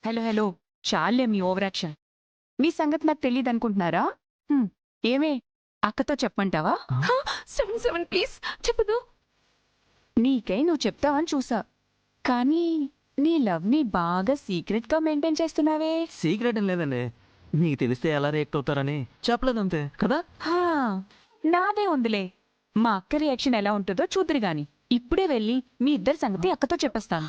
Hello hello, చాలే మీ over action. మీ సంగతి నాకు తెలియదు అనుకుంటున్నారా? ఏమే, అక్కతో చెప్పమంటావా? 7 ప్లీజ్ చెప్పదు. నీకై నువ్వు చెప్తావని చూసా, కానీ నీ లవ్ని బాగా సీక్రెట్గా మెయింటైన్ చేస్తున్నావే. సీక్రెట్ ఏం లేదండి, మీకు తెలిస్తే ఎలా రియాక్ట్ అవుతారని చెప్పలేదంతే కదా. నాదే ఉందిలే, మా అక్క రియాక్షన్ ఎలా ఉంటుందో చూద్దరు గాని. ఇప్పుడే వెళ్ళి మీ ఇద్దరి సంగతి అక్కతో చెప్పేస్తాను.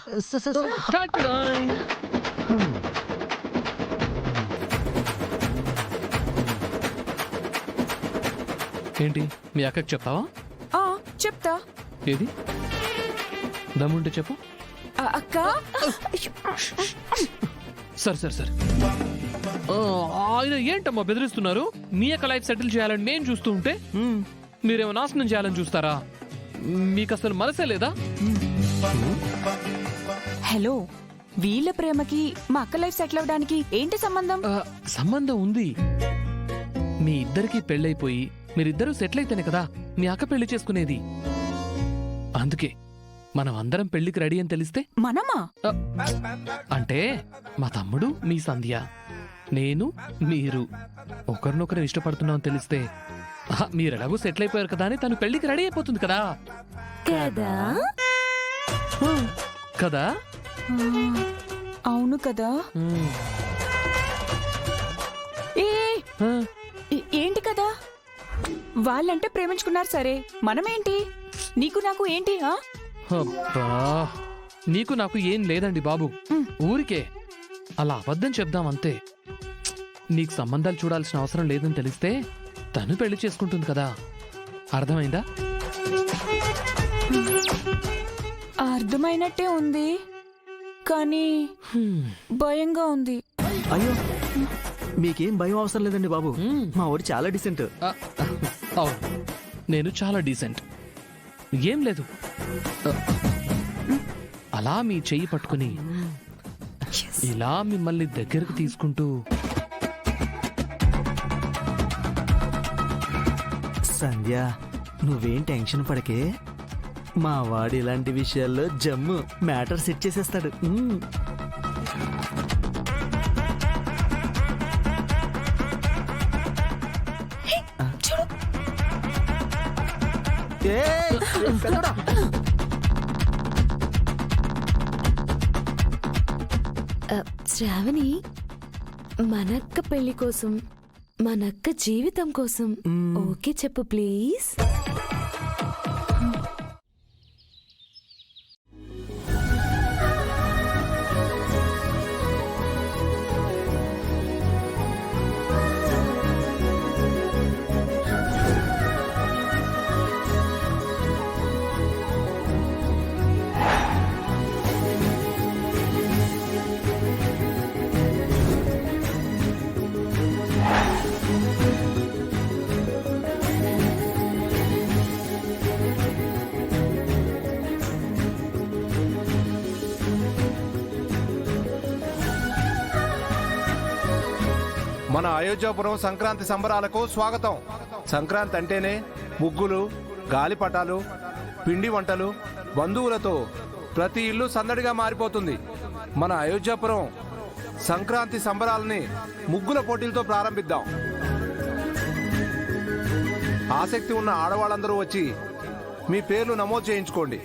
ఏంటి మీ అక్కకి చెప్తావా? చెప్తా. ఏది దమ్ముంటే చెప్పు. అక్క, సరే ఆయన ఏంటమ్మా బెదిరిస్తున్నారు? మీ యొక్క లైఫ్ సెటిల్ చేయాలని నేను చూస్తూ ఉంటే మీరేమో నాశనం చేయాలని చూస్తారా? మీకు అసలు మనసే లేదా? హలో, వీళ్ళ ప్రేమకి మా అక్క లైఫ్ సెటిల్ అవడానికి ఏంటి సంబంధం? సంబంధం ఉంది. మీ ఇద్దరికి పెళ్ళైపోయి మీరిద్దరూ సెటిల్ అయితేనే కదా మీ అక్క పెళ్లి చేసుకునేది. అందుకే మనం అందరం పెళ్లికి రెడీ అని తెలిస్తే. మనమా? అంటే మా తమ్ముడు, మీ సంధ్య, నేను, మీరు ఒకరినొకరు ఇష్టపడుతున్నాం తెలిస్తే మీరు ఎలాగో సెటిల్ అయిపోయారు కదా అని తను పెళ్లికి రెడీ అయిపోతుంది కదా. కదా కదా? అవును కదా. ఏంటి కదా? వాళ్ళంటే ప్రేమించుకున్నారు సరే, మనమేంటి? నీకు నాకు ఏంటి? అబ్బా, నీకు నాకు ఏం లేదండి బాబు. ఊరికే అలా అబద్ధం చెప్దాం అంతే. నీకు సంబంధాలు చూడాల్సిన అవసరం లేదని తెలిస్తే తను పెళ్లి చేసుకుంటుంది కదా. అర్థమైందా? అర్థమైనట్టే ఉంది, కానీ భయంగా ఉంది. అయ్యో, మీకేం భయం అవసరం లేదండి బాబు, మా ఊరు చాలా డీసెంట్. అవును, నేను చాలా డీసెంట్. ఏం లేదు, అలా మీ చెయ్యి పట్టుకుని ఇలా మిమ్మల్ని దగ్గరకు తీసుకుంటూ. సంధ్య, నువ్వేం టెన్షన్ పడకే, మా వాడు ఇలాంటి విషయాల్లో జమ్ము మ్యాటర్ సెట్ చేసేస్తాడు. శ్రావణి, మనక్క పెళ్లి కోసం, మనక్క జీవితం కోసం ఓకే చెప్పు ప్లీజ్. మన అయోధ్యాపురం సంక్రాంతి సంబరాలకు స్వాగతం. సంక్రాంతి అంటేనే ముగ్గులు, గాలిపటాలు, పిండి వంటలు, బంధువులతో ప్రతి ఇల్లు సందడిగా మారిపోతుంది. మన అయోధ్యాపురం సంక్రాంతి సంబరాలని ముగ్గుల పోటీలతో ప్రారంభిద్దాం. ఆసక్తి ఉన్న ఆడవాళ్ళందరూ వచ్చి మీ పేర్లు నమోదు చేయించుకోండి.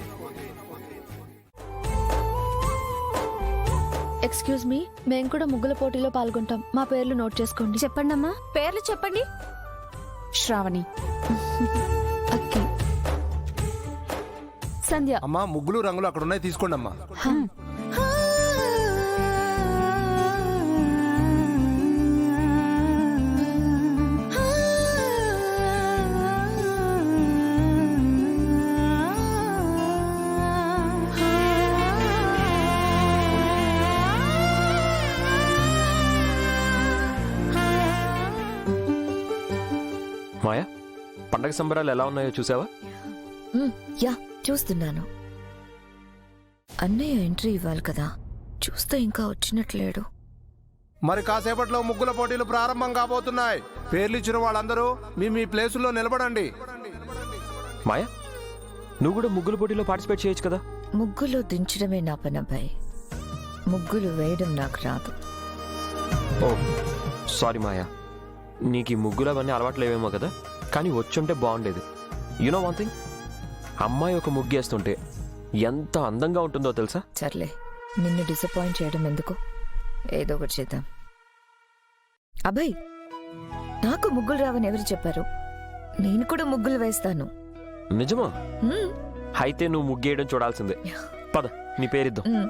ఎక్స్క్యూజ్ మీ, మేము కూడా ముగ్గుల పోటీలో పాల్గొంటాం. మా పేర్లు నోట్ చేసుకోండి. చెప్పండి అమ్మా, పేర్లు చెప్పండి. శ్రావణి. ఓకే. సంధ్య. అమ్మా, ముగ్గులు రంగులు అక్కడ ఉన్నాయి, తీసుకోండి అమ్మా. మాయా, పండగ సంబరాలు ఎలా ఉన్నాయో చూసావా? యా, చూస్తున్నాను. అన్నయ్య ఎంట్రీ ఇవ్వాలి కదా, చూస్తే ఇంకా వచ్చినట్లేడు. మరి కాసేపట్లో ముగ్గుల పోటీలు ప్రారంభం కాబోతున్నాయి. పేర్లు ఇచ్చిన వాళ్ళందరూ మీ మీ ప్లేసుల్లో నిలబడండి. మాయా, నువ్వు కూడా ముగ్గుల పోటీలో పార్టిసిపేట్ చేయొచ్చు కదా. ముగ్గులో దించడమే నా పని అబ్బాయి. ముగ్గులు వేయడం నాకు రాదు. ఓ సారీ మాయా, నీకు ఈ ముగ్గులు అవన్నీ అలవాట్లేవేమో కదా, కానీ వచ్చుంటే బాగుండేది. యునో వన్ థింగ్, అమ్మాయి ఒక ముగ్గు వేస్తుంటే ఎంత అందంగా ఉంటుందో తెలుసా? సర్లే, నిన్ను డిసప్పాయింట్ చేయడం ఎందుకు, ఏదో ఒకటి చేద్దాం. అభయ్, నాకు ముగ్గులు రావని ఎవరు చెప్పారు? నేను కూడా ముగ్గులు వేస్తాను. నిజమా? హ్మ్, అయితే నువ్వు ముగ్గేయడం చూడాల్సిందే. పద, నీ పేరిద్దాం. హ్మ్.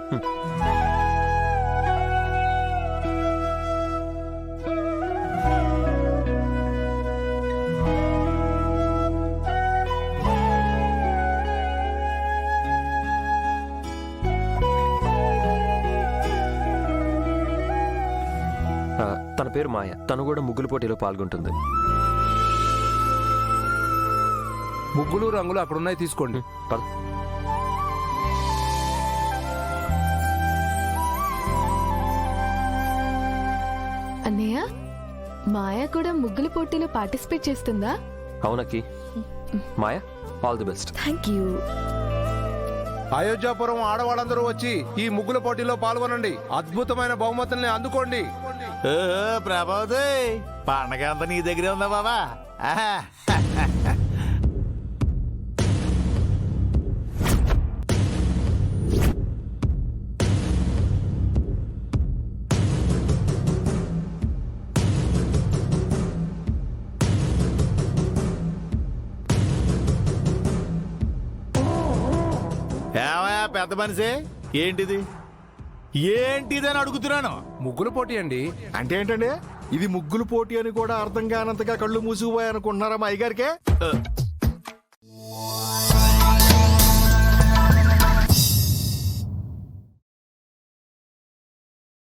తన పేరు మాయ, తను కూడా ముగ్గుల పోటీలో పాల్గొంటుంది. ముగ్గులు రంగులు అక్కడున్నాయి, తీసుకోండి. పద. అన్నయ్య, మాయా కూడా ముగ్గుల పోటీలో పార్టిసిపేట్ చేస్తుందా? అవునకి. Maya, all the best. Thank you. Ayodhyapuram ఆడవాళ్ళందరూ వచ్చి ఈ ముగ్గుల పోటీలో పాల్గొనండి. అద్భుతమైన బహుమతుల్ని అందుకోండి. ప్రభావతి, పండగ అంతా నీ దగ్గరే ఉందా బాబా? ఆహా. ఏమయ్యా పెద్ద మనిషి, ఏంటిది ఏంటిది అని అడుగుతున్నాను. ముగ్గుల పోటీ అండి. అంటే ఏంటండి? ఇది ముగ్గులు పోటీ అని కూడా అర్థం కానంతగా కళ్ళు మూసుకుపోయాయి అనుకుంటున్నారా మా అయ్యగారికే?